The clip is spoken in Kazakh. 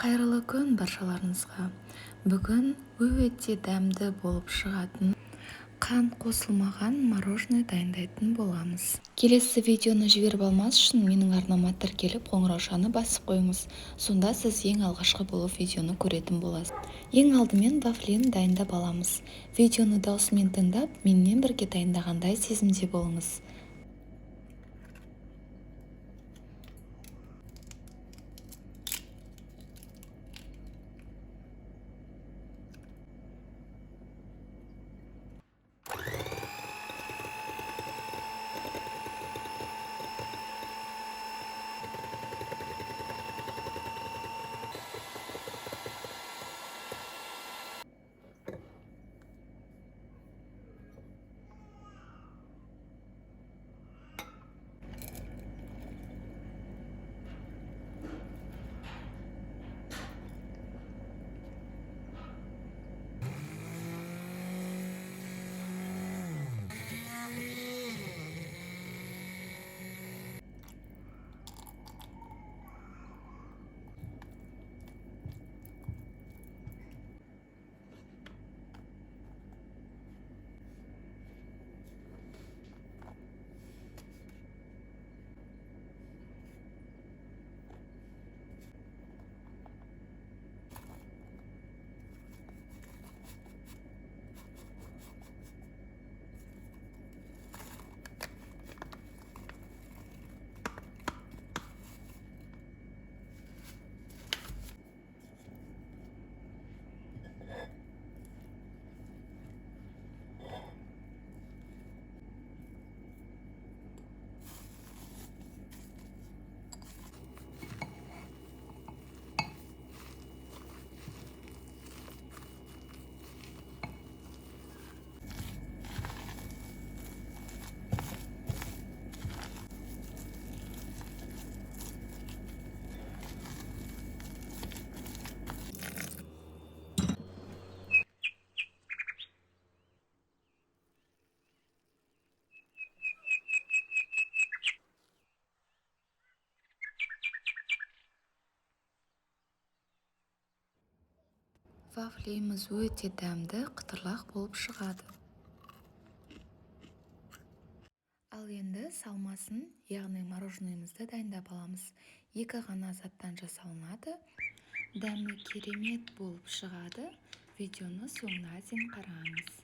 Қайырлы күн баршаларыңызға. Бүгін өте дәмді болып шығатын қант қосылмаған мороженое дайындайтын боламыз. Келесі видеоны жіберіп алмас үшін менің арнама тіркеліп қоңыраушаны басып қойыңыз. Сонда сіз ең алғашқы болып видеоны көретін боласыз. Ең алдымен вафлині дайындап аламыз. Видеоны даусымен тыңдап, менімен бірге дайындағандай сезімде болыңыз. Вафлимыз өте дәмді, қытырлақ болып шығады. Ал енді салмасын, яғни мороженойымызды дайындап аламыз. Екі ғана заттан жасалынады. Дәмі керемет болып шығады. Видеоны соңына дейін қараңыз.